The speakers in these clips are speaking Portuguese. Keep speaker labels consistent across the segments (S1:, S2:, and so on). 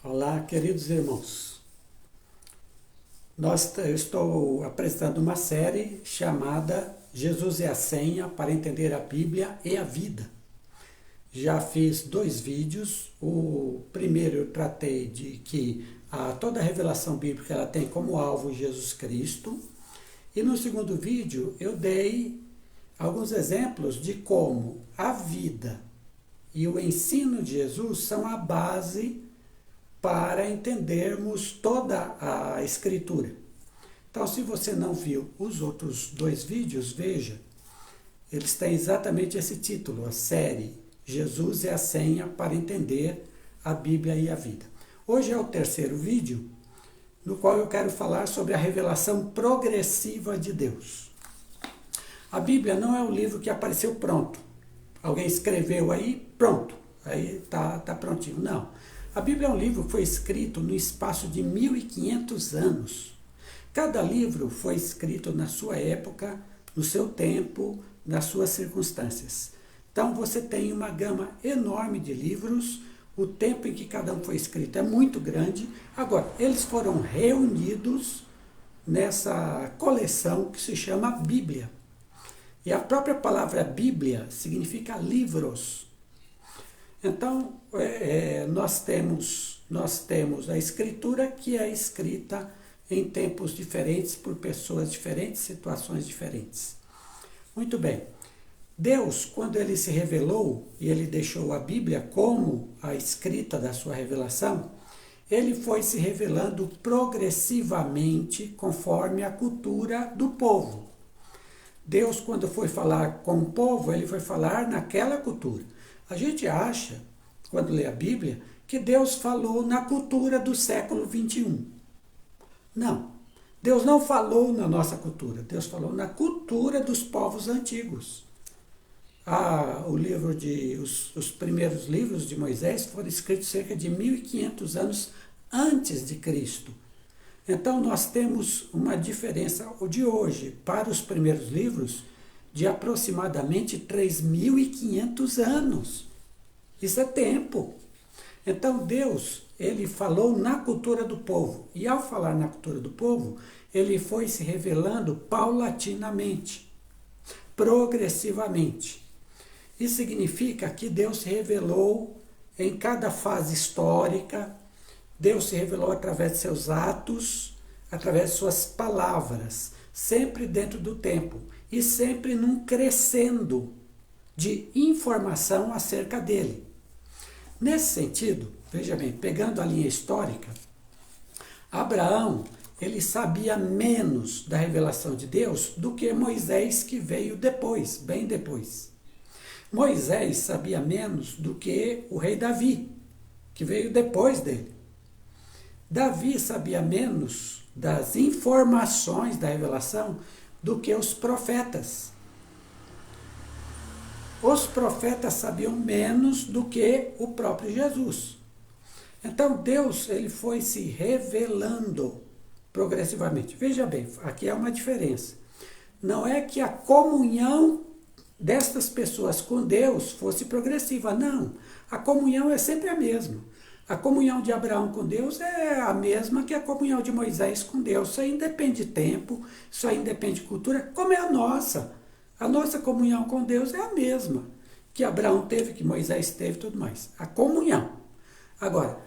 S1: Olá, queridos irmãos. Eu estou apresentando uma série chamada Jesus é a Senha para Entender a Bíblia e a Vida. Já fiz 2 vídeos. O primeiro eu tratei de que toda a revelação bíblica ela tem como alvo Jesus Cristo. E no segundo vídeo eu dei alguns exemplos de como a vida e o ensino de Jesus são a base para entendermos toda a Escritura. Então, se você não viu os outros 2 vídeos, veja, eles têm exatamente esse título, a série Jesus é a Senha para Entender a Bíblia e a Vida. Hoje é o 3º vídeo, no qual eu quero falar sobre a revelação progressiva de Deus. A Bíblia não é um livro que apareceu pronto. Alguém escreveu aí, pronto, aí tá prontinho. Não. A Bíblia é um livro que foi escrito no espaço de 1500 anos. Cada livro foi escrito na sua época, no seu tempo, nas suas circunstâncias. Então você tem uma gama enorme de livros, o tempo em que cada um foi escrito é muito grande. Agora, eles foram reunidos nessa coleção que se chama Bíblia. E a própria palavra Bíblia significa livros. Então, nós temos a Escritura que é escrita em tempos diferentes, por pessoas diferentes, situações diferentes. Muito bem. Deus, quando ele se revelou e ele deixou a Bíblia como a escrita da sua revelação, ele foi se revelando progressivamente conforme a cultura do povo. Deus, quando foi falar com o povo, ele foi falar naquela cultura. A gente acha, quando lê a Bíblia, que Deus falou na cultura do século 21. Não. Deus não falou na nossa cultura. Deus falou na cultura dos povos antigos. Os primeiros livros de Moisés foram escritos cerca de 1500 anos antes de Cristo. Então nós temos uma diferença de hoje para os primeiros livros de aproximadamente 3.500 anos. Isso é tempo. Então Deus, ele falou na cultura do povo. E ao falar na cultura do povo, ele foi se revelando paulatinamente, progressivamente. Isso significa que Deus se revelou em cada fase histórica. Deus se revelou através de seus atos, através de suas palavras, sempre dentro do tempo e sempre num crescendo de informação acerca dele. Nesse sentido, veja bem, pegando a linha histórica, Abraão, ele sabia menos da revelação de Deus do que Moisés, que veio depois, bem depois. Moisés sabia menos do que o rei Davi, que veio depois dele. Davi sabia menos das informações da revelação do que os profetas. Os profetas sabiam menos do que o próprio Jesus. Então Deus, ele foi se revelando progressivamente. Veja bem, aqui é uma diferença. Não é que a comunhão destas pessoas com Deus fosse progressiva, não. A comunhão é sempre a mesma. A comunhão de Abraão com Deus é a mesma que a comunhão de Moisés com Deus. Isso aí independe de tempo, isso aí independe de cultura, como é a nossa. A nossa comunhão com Deus é a mesma que Abraão teve, que Moisés teve e tudo mais. A comunhão. Agora,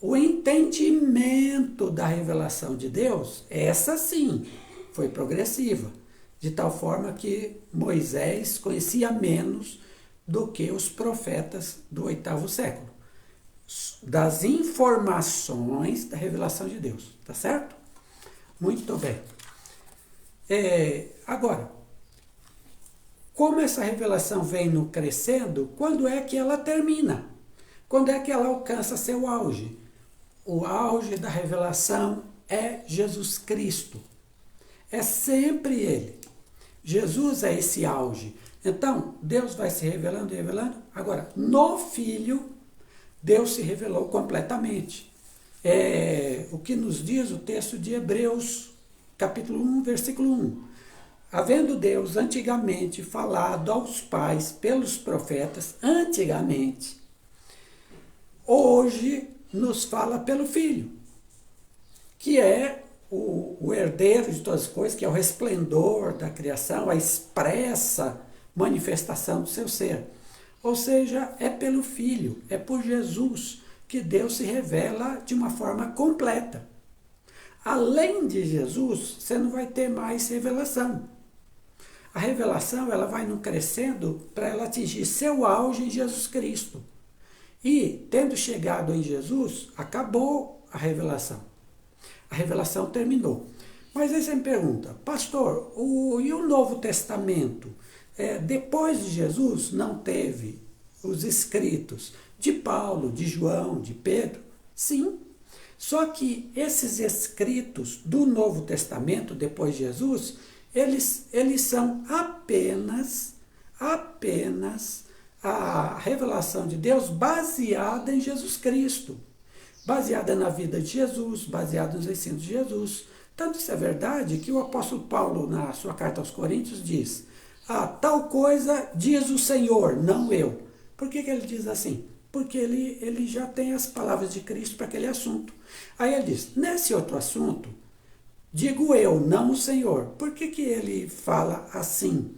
S1: o entendimento da revelação de Deus, essa sim, foi progressiva. De tal forma que Moisés conhecia menos do que os profetas do 8º século. Das informações da revelação de Deus. Tá certo? Muito bem. Agora, como essa revelação vem no crescendo, quando é que ela termina? Quando é que ela alcança seu auge? O auge da revelação é Jesus Cristo. É sempre Ele. Jesus é esse auge. Então, Deus vai se revelando e revelando. Agora, no Filho, Deus se revelou completamente. O que nos diz o texto de Hebreus, capítulo 1, versículo 1. Havendo Deus antigamente falado aos pais pelos profetas, antigamente, hoje nos fala pelo Filho, que é o herdeiro de todas as coisas, que é o resplendor da criação, a expressa manifestação do seu ser. Ou seja, é pelo Filho, é por Jesus que Deus se revela de uma forma completa. Além de Jesus, você não vai ter mais revelação. A revelação ela vai não crescendo para ela atingir seu auge em Jesus Cristo. E, tendo chegado em Jesus, acabou a revelação. A revelação terminou. Mas aí você me pergunta, pastor, e o Novo Testamento? Depois de Jesus não teve os escritos de Paulo, de João, de Pedro? Sim. Só que esses escritos do Novo Testamento, depois de Jesus, eles são apenas a revelação de Deus baseada em Jesus Cristo. Baseada na vida de Jesus, baseada nos ensinos de Jesus. Tanto isso é verdade que o apóstolo Paulo, na sua carta aos Coríntios, diz: tal coisa diz o Senhor, não eu. Por que ele diz assim? Porque ele já tem as palavras de Cristo para aquele assunto. Aí ele diz, nesse outro assunto, digo eu, não o Senhor. Por que ele fala assim?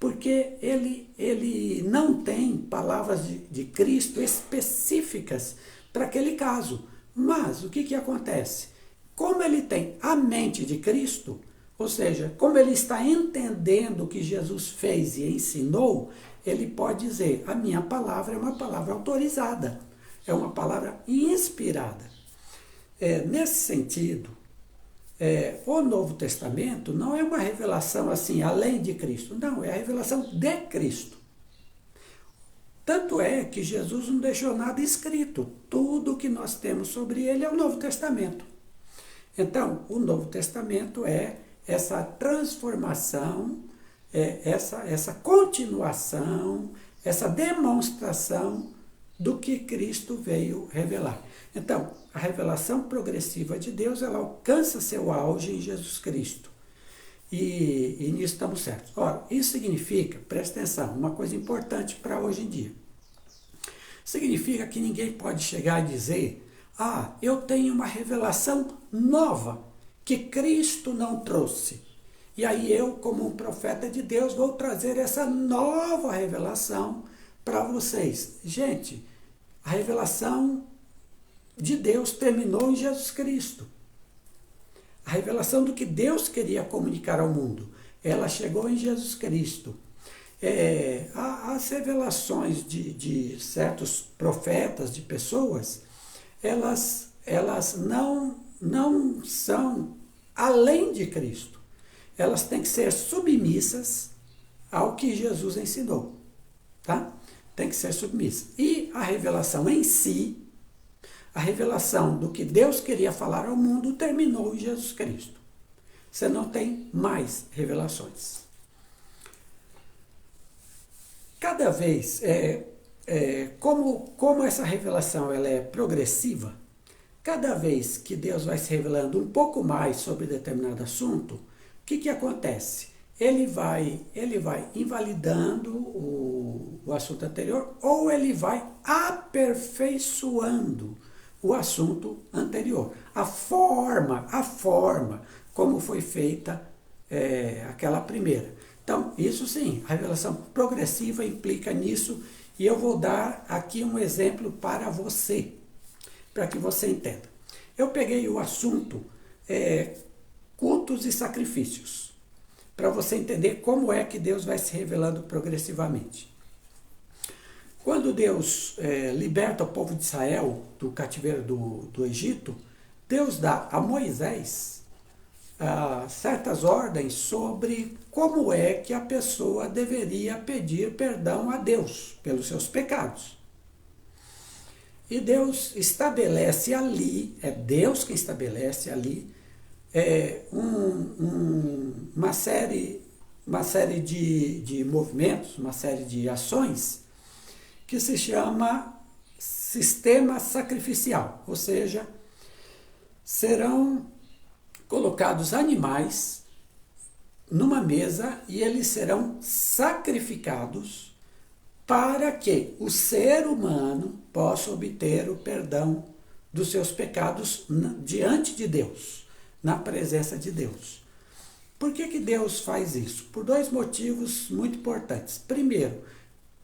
S1: Porque ele não tem palavras de Cristo específicas para aquele caso. Mas o que acontece? Como ele tem a mente de Cristo, ou seja, como ele está entendendo o que Jesus fez e ensinou, ele pode dizer, a minha palavra é uma palavra autorizada, é uma palavra inspirada. Nesse sentido, o Novo Testamento não é uma revelação assim, além de Cristo, não, é a revelação de Cristo. Tanto é que Jesus não deixou nada escrito, tudo que nós temos sobre ele é o Novo Testamento. Então, o Novo Testamento é essa transformação, essa continuação, essa demonstração do que Cristo veio revelar. Então, a revelação progressiva de Deus, ela alcança seu auge em Jesus Cristo. E nisso estamos certos. Ora, isso significa, presta atenção, uma coisa importante para hoje em dia. Significa que ninguém pode chegar e dizer, eu tenho uma revelação nova, que Cristo não trouxe. E aí eu, como um profeta de Deus, vou trazer essa nova revelação para vocês. Gente, a revelação de Deus terminou em Jesus Cristo. A revelação do que Deus queria comunicar ao mundo, ela chegou em Jesus Cristo. As revelações de certos profetas, de pessoas, elas não são além de Cristo. Elas têm que ser submissas ao que Jesus ensinou. Tá? Tem que ser submissa. E a revelação em si, a revelação do que Deus queria falar ao mundo, terminou em Jesus Cristo. Você não tem mais revelações. Cada vez, como essa revelação ela é progressiva, cada vez que Deus vai se revelando um pouco mais sobre determinado assunto, o que acontece? Ele vai invalidando o assunto anterior ou ele vai aperfeiçoando o assunto anterior. A forma como foi feita aquela primeira. Então, isso sim, a revelação progressiva implica nisso e eu vou dar aqui um exemplo para você, para que você entenda. Eu peguei o assunto cultos e sacrifícios, para você entender como é que Deus vai se revelando progressivamente. Quando Deus liberta o povo de Israel do cativeiro do Egito, Deus dá a Moisés certas ordens sobre como é que a pessoa deveria pedir perdão a Deus pelos seus pecados. E Deus estabelece ali, é Deus que estabelece ali, uma série de movimentos, uma série de ações que se chama sistema sacrificial, ou seja, serão colocados animais numa mesa e eles serão sacrificados para que o ser humano possa obter o perdão dos seus pecados diante de Deus, na presença de Deus. Por que Deus faz isso? Por dois motivos muito importantes. Primeiro,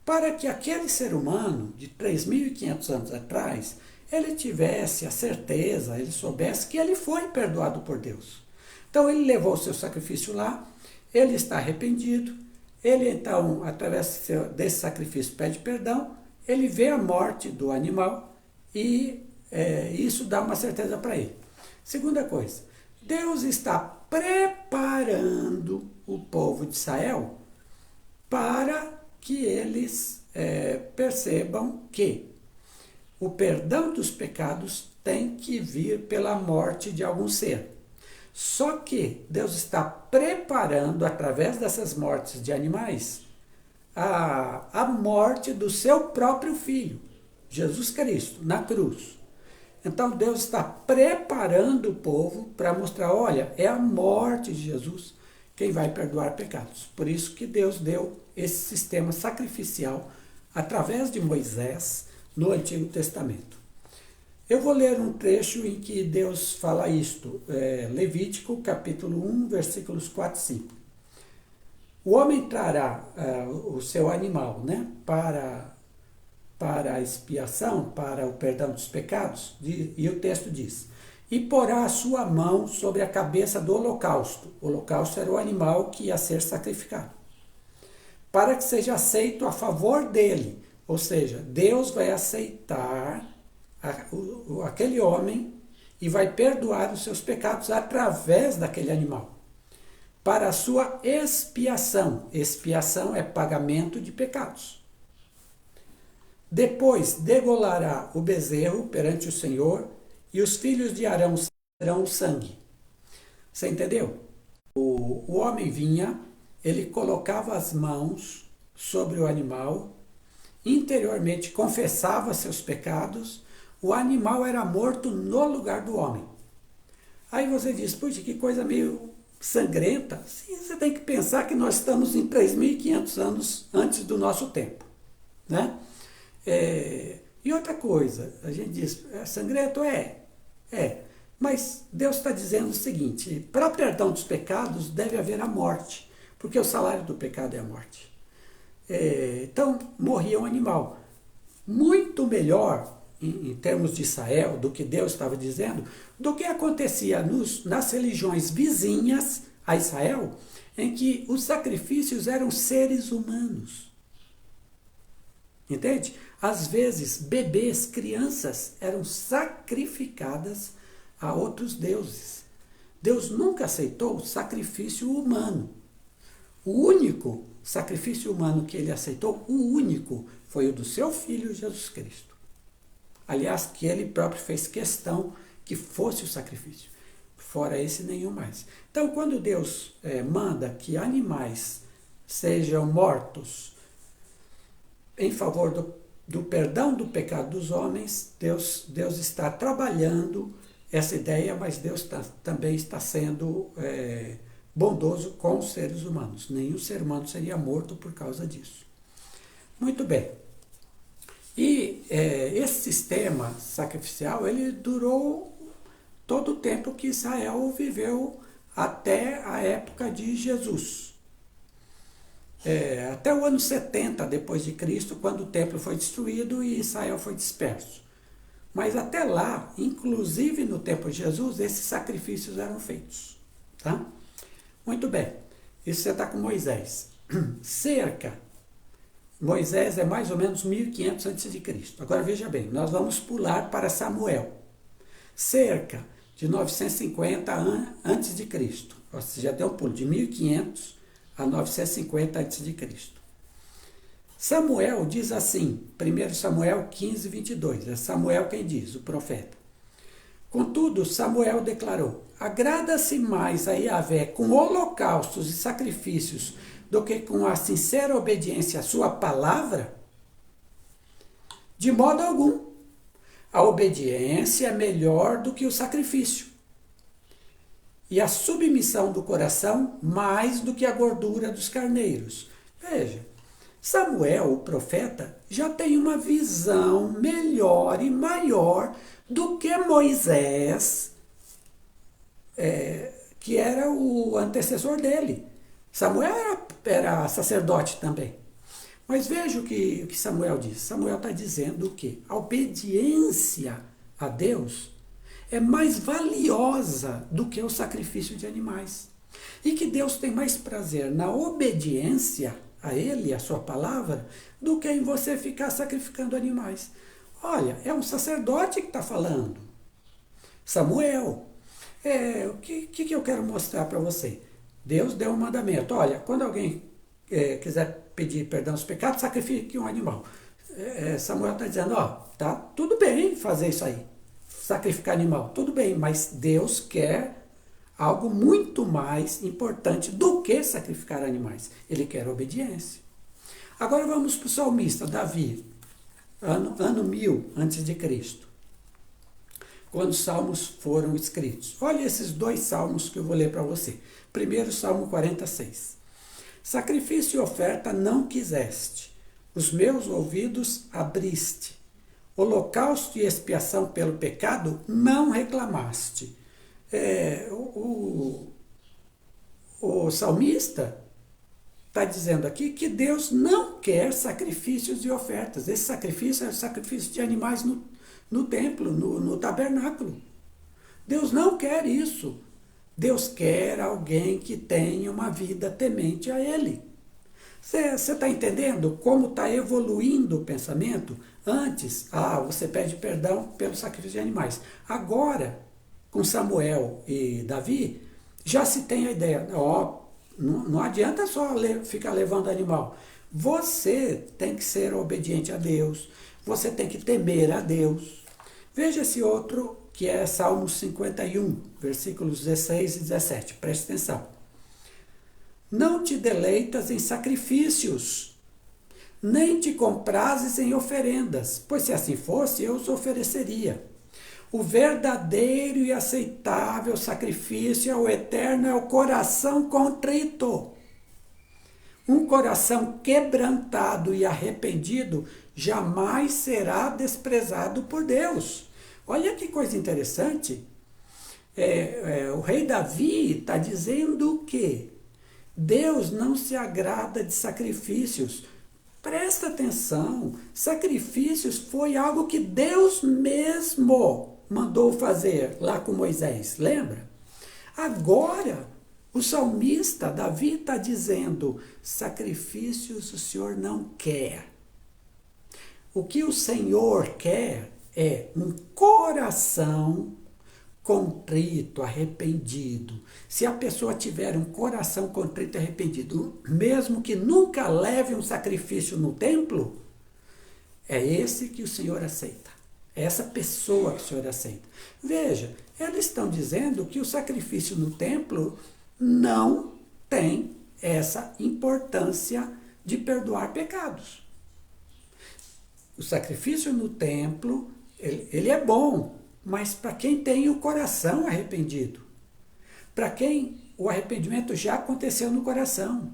S1: para que aquele ser humano de 3.500 anos atrás, ele tivesse a certeza, ele soubesse que ele foi perdoado por Deus. Então ele levou o seu sacrifício lá, ele está arrependido, ele então, através desse sacrifício, pede perdão, ele vê a morte do animal e isso dá uma certeza para ele. Segunda coisa, Deus está preparando o povo de Israel para que eles percebam que o perdão dos pecados tem que vir pela morte de algum ser. Só que Deus está preparando, através dessas mortes de animais, a morte do seu próprio Filho, Jesus Cristo, na cruz. Então Deus está preparando o povo para mostrar, olha, é a morte de Jesus quem vai perdoar pecados. Por isso que Deus deu esse sistema sacrificial através de Moisés no Antigo Testamento. Eu vou ler um trecho em que Deus fala isto, Levítico capítulo 1, versículos 4 e 5. O homem trará o seu animal, né, para a expiação, para o perdão dos pecados, e o texto diz, e porá a sua mão sobre a cabeça do holocausto. O holocausto era o animal que ia ser sacrificado, para que seja aceito a favor dele. Ou seja, Deus vai aceitar aquele homem e vai perdoar os seus pecados através daquele animal, para a sua expiação. Expiação é pagamento de pecados. Depois degolará o bezerro perante o Senhor, e os filhos de Arão serão o sangue. Você entendeu? O homem vinha, ele colocava as mãos sobre o animal, interiormente confessava seus pecados, o animal era morto no lugar do homem. Aí você diz, puxa, que coisa meio sangrenta. Sim, você tem que pensar que nós estamos em 3.500 anos antes do nosso tempo, né? E outra coisa, a gente diz, sangrento? Mas Deus está dizendo o seguinte, para perdão dos pecados deve haver a morte, porque o salário do pecado é a morte. Então, morria um animal. Muito melhor, em termos de Israel, do que Deus estava dizendo, do que acontecia nas religiões vizinhas a Israel, em que os sacrifícios eram seres humanos. Entende? Às vezes, bebês, crianças, eram sacrificadas a outros deuses. Deus nunca aceitou o sacrifício humano. O único sacrifício humano que ele aceitou, o único, foi o do seu Filho Jesus Cristo. Aliás, que ele próprio fez questão que fosse o sacrifício. Fora esse, nenhum mais. Então, quando Deus manda que animais sejam mortos em favor do perdão do pecado dos homens, Deus está trabalhando essa ideia, mas Deus também está sendo bondoso com os seres humanos. Nenhum ser humano seria morto por causa disso. Muito bem. E esse sistema sacrificial, ele durou todo o tempo que Israel viveu até a época de Jesus. Até o ano 70 depois de Cristo, quando o templo foi destruído e Israel foi disperso. Mas até lá, inclusive no tempo de Jesus, esses sacrifícios eram feitos. Tá? Muito bem. Isso você está com Moisés. Moisés é mais ou menos 1500 a.C. Agora veja bem, nós vamos pular para Samuel. Cerca de 950 a.C. Você já deu um pulo de 1500 a 950 a.C. Samuel diz assim, 1 Samuel 15, 22. É Samuel quem diz, o profeta. Contudo, Samuel declarou, agrada-se mais a Yahvé com holocaustos e sacrifícios do que com a sincera obediência à sua palavra? De modo algum. A obediência é melhor do que o sacrifício, e a submissão do coração mais do que a gordura dos carneiros. Veja, Samuel, o profeta, já tem uma visão melhor e maior do que Moisés, que era o antecessor dele. Samuel era sacerdote também. Mas veja o que Samuel diz. Samuel está dizendo que a obediência a Deus é mais valiosa do que o sacrifício de animais. E que Deus tem mais prazer na obediência a Ele, a sua palavra, do que em você ficar sacrificando animais. Olha, é um sacerdote que está falando. Samuel. O que eu quero mostrar para você? Deus deu um mandamento. Olha, quando alguém quiser pedir perdão aos pecados, sacrifique um animal. Samuel está dizendo, tá tudo bem fazer isso aí. Sacrificar animal, tudo bem, mas Deus quer algo muito mais importante do que sacrificar animais. Ele quer obediência. Agora vamos para o salmista, Davi, ano 1000 a.C., quando os salmos foram escritos. Olha esses 2 salmos que eu vou ler para você. Primeiro, Salmo 46. Sacrifício e oferta não quiseste, os meus ouvidos abriste. Holocausto e expiação pelo pecado não reclamaste. O salmista está dizendo aqui que Deus não quer sacrifícios e ofertas. Esse sacrifício é o sacrifício de animais no templo, no tabernáculo. Deus não quer isso. Deus quer alguém que tenha uma vida temente a Ele. Você está entendendo como está evoluindo o pensamento? Antes, você pede perdão pelo sacrifício de animais. Agora, com Samuel e Davi, já se tem a ideia, não adianta só ficar levando animal. Você tem que ser obediente a Deus, você tem que temer a Deus. Veja esse outro, que é Salmo 51, versículos 16 e 17. Preste atenção. Não te deleitas em sacrifícios, nem te comprases em oferendas, pois se assim fosse, eu os ofereceria. O verdadeiro e aceitável sacrifício ao Eterno é o coração contrito. Um coração quebrantado e arrependido jamais será desprezado por Deus. Olha que coisa interessante. O rei Davi está dizendo que Deus não se agrada de sacrifícios. Presta atenção, sacrifícios foi algo que Deus mesmo mandou fazer lá com Moisés, lembra? Agora, o salmista Davi está dizendo, sacrifícios o Senhor não quer. O que o Senhor quer é um coração contrito, arrependido. Se a pessoa tiver um coração contrito e arrependido, mesmo que nunca leve um sacrifício no templo, é esse que o Senhor aceita. É essa pessoa que o Senhor aceita. Veja, eles estão dizendo que o sacrifício no templo não tem essa importância de perdoar pecados. O sacrifício no templo, ele é bom, mas para quem tem o coração arrependido, para quem o arrependimento já aconteceu no coração.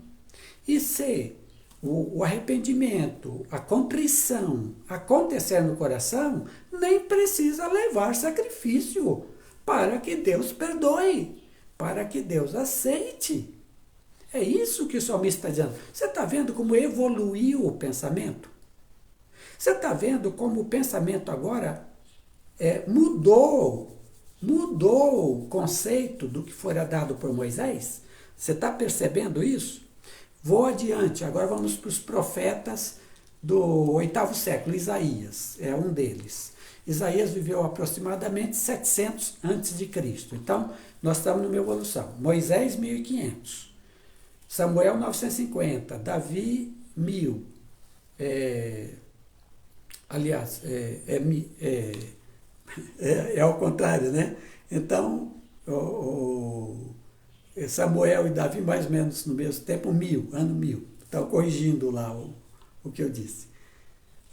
S1: E se o arrependimento, a contrição acontecer no coração, nem precisa levar sacrifício para que Deus perdoe, para que Deus aceite. É isso que o salmista está dizendo. Você está vendo como evoluiu o pensamento? Você está vendo como o pensamento agora mudou o conceito do que fora dado por Moisés? Você está percebendo isso? Vou adiante, agora vamos para os profetas do 8º século. Isaías é um deles. Isaías viveu aproximadamente 700 a.C. Então, nós estamos numa evolução. Moisés, 1500. Samuel, 950. Davi, 1000. Aliás, é ao contrário, né? Então, Samuel e Davi, mais ou menos no mesmo tempo, 1000, ano 1000. Então, corrigindo lá o que eu disse.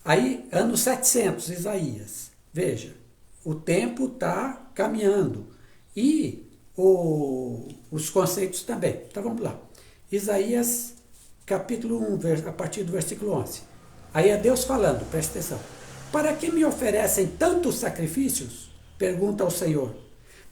S1: Aí, ano 700, Isaías. Veja, o tempo está caminhando. E os conceitos também. Então, vamos lá. Isaías capítulo 1, a partir do versículo 11. Aí é Deus falando, presta atenção. Para que me oferecem tantos sacrifícios? Pergunta ao Senhor.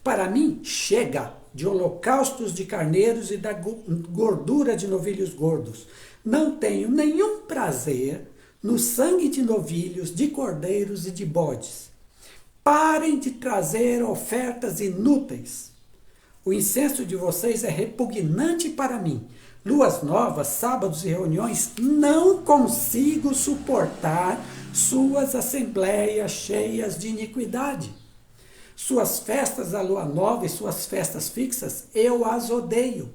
S1: Para mim, chega de holocaustos de carneiros e da gordura de novilhos gordos. Não tenho nenhum prazer no sangue de novilhos, de cordeiros e de bodes. Parem de trazer ofertas inúteis. O incenso de vocês é repugnante para mim. Luas novas, sábados e reuniões, não consigo suportar suas assembleias cheias de iniquidade. Suas festas da lua nova e suas festas fixas, eu as odeio.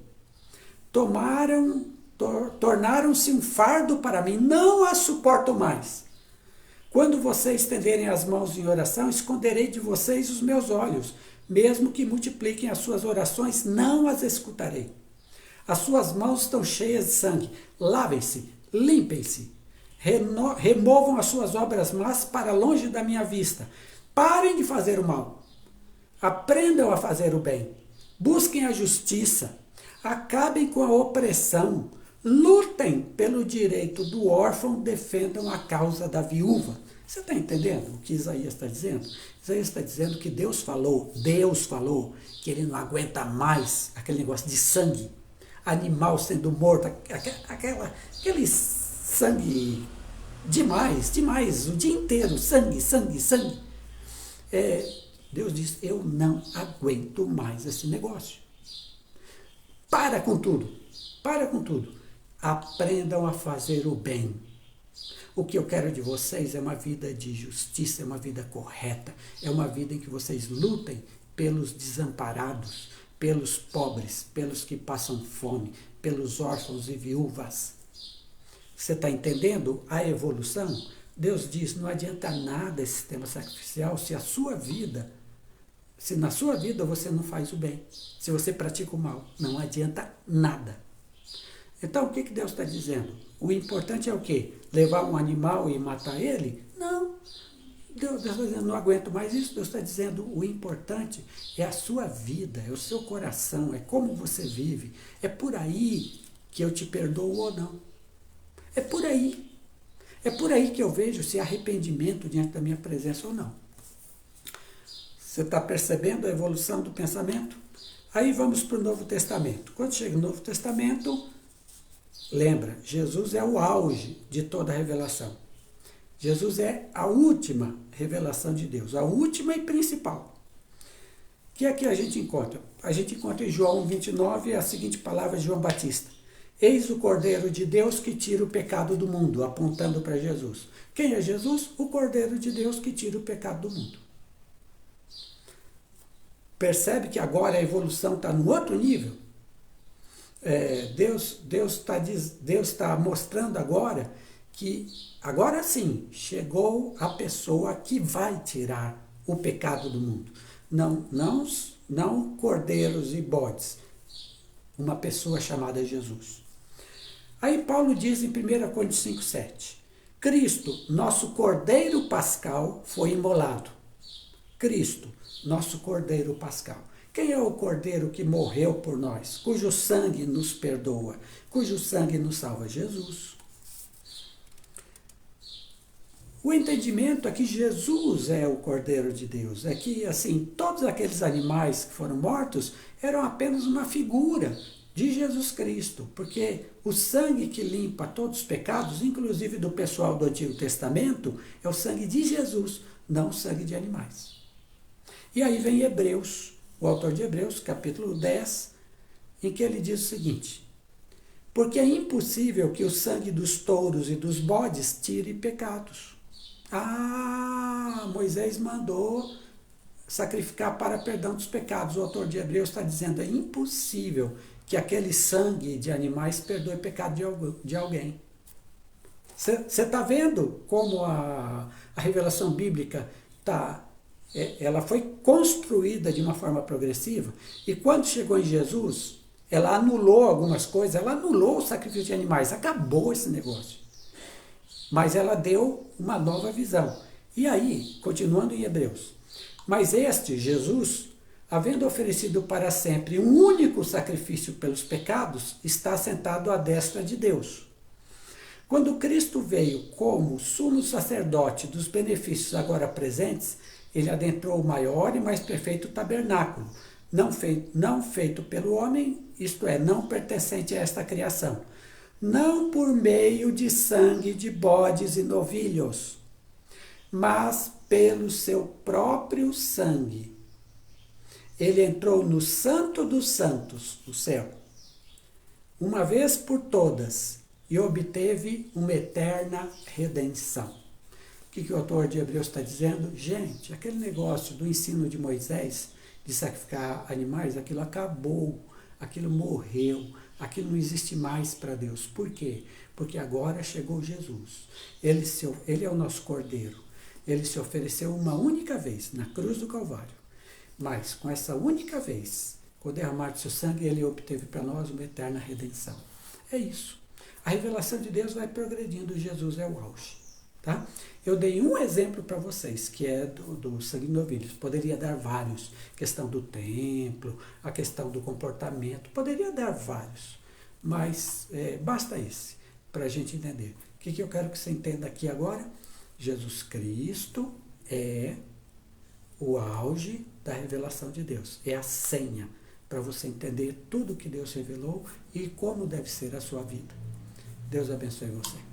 S1: Tornaram-se um fardo para mim, não as suporto mais. Quando vocês estenderem as mãos em oração, esconderei de vocês os meus olhos. Mesmo que multipliquem as suas orações, não as escutarei. As suas mãos estão cheias de sangue. Lavem-se, limpem-se. Removam as suas obras más para longe da minha vista. Parem de fazer o mal. Aprendam a fazer o bem. Busquem a justiça. Acabem com a opressão. Lutem pelo direito do órfão, defendam a causa da viúva. Você está entendendo o que Isaías está dizendo? Isaías está dizendo que Deus falou que ele não aguenta mais aquele negócio de sangue, animal sendo morto, aquele sangue demais, o dia inteiro, sangue. Deus diz, eu não aguento mais esse negócio. Para com tudo. Aprendam a fazer o bem. O que eu quero de vocês é uma vida de justiça, é uma vida correta, é uma vida em que vocês lutem pelos desamparados, pelos pobres, pelos que passam fome, pelos órfãos e viúvas. Você está entendendo a evolução? Deus diz, não adianta nada esse sistema sacrificial se na sua vida você não faz o bem, se você pratica o mal, não adianta nada. Então, o que Deus está dizendo? O importante é o quê? Levar um animal e matar ele? Não. Deus está dizendo, não aguento mais isso. Deus está dizendo, o importante é a sua vida, é o seu coração, é como você vive. É por aí que eu te perdoo ou não. É por aí. É por aí que eu vejo se há arrependimento diante da minha presença ou não. Você está percebendo a evolução do pensamento? Aí vamos para o Novo Testamento. Quando chega no Novo Testamento, lembra, Jesus é o auge de toda a revelação. Jesus é a última revelação de Deus, a última e principal. O que é que a gente encontra? A gente encontra em João 29 a seguinte palavra de João Batista. Eis o Cordeiro de Deus que tira o pecado do mundo, apontando para Jesus. Quem é Jesus? O Cordeiro de Deus que tira o pecado do mundo. Percebe que agora a evolução está no outro nível? Deus está mostrando agora que, agora sim, chegou a pessoa que vai tirar o pecado do mundo. Não cordeiros e bodes. Uma pessoa chamada Jesus. Aí Paulo diz em 1 Coríntios 5,7. Cristo, nosso Cordeiro Pascal, foi imolado. Cristo, nosso Cordeiro Pascal. Quem é o Cordeiro que morreu por nós, cujo sangue nos perdoa, cujo sangue nos salva? Jesus. O entendimento é que Jesus é o Cordeiro de Deus, é que, assim, todos aqueles animais que foram mortos eram apenas uma figura de Jesus Cristo, porque o sangue que limpa todos os pecados, inclusive do pessoal do Antigo Testamento, é o sangue de Jesus, não o sangue de animais. E aí vem Hebreus, o autor de Hebreus, capítulo 10, em que ele diz o seguinte: porque é impossível que o sangue dos touros e dos bodes tire pecados. Moisés mandou sacrificar para perdão dos pecados. O autor de Hebreus está dizendo, é impossível que aquele sangue de animais perdoe o pecado de alguém. Você está vendo como a revelação bíblica ela foi construída de uma forma progressiva, e quando chegou em Jesus, ela anulou algumas coisas, ela anulou o sacrifício de animais, acabou esse negócio. Mas ela deu uma nova visão. E aí, continuando em Hebreus, mas este, Jesus, havendo oferecido para sempre um único sacrifício pelos pecados, está sentado à destra de Deus. Quando Cristo veio como sumo sacerdote dos benefícios agora presentes, ele adentrou o maior e mais perfeito tabernáculo, não feito pelo homem, isto é, não pertencente a esta criação, não por meio de sangue de bodes e novilhos, mas pelo seu próprio sangue. Ele entrou no Santo dos Santos, no céu, uma vez por todas, e obteve uma eterna redenção. O que o autor de Hebreus está dizendo? Gente, aquele negócio do ensino de Moisés, de sacrificar animais, aquilo acabou, aquilo morreu, aquilo não existe mais para Deus. Por quê? Porque agora chegou Jesus. Ele é o nosso Cordeiro. Ele se ofereceu uma única vez na cruz do Calvário. Mas com essa única vez, com o derramar de seu sangue, ele obteve para nós uma eterna redenção. É isso. A revelação de Deus vai progredindo, Jesus é o auge. Tá? Eu dei um exemplo para vocês, que é do sangue de novilhos. Poderia dar vários. Questão do templo, a questão do comportamento. Poderia dar vários. Mas basta esse, para a gente entender. O que eu quero que você entenda aqui agora? Jesus Cristo é o auge da revelação de Deus. É a senha para você entender tudo que Deus revelou e como deve ser a sua vida. Deus abençoe você.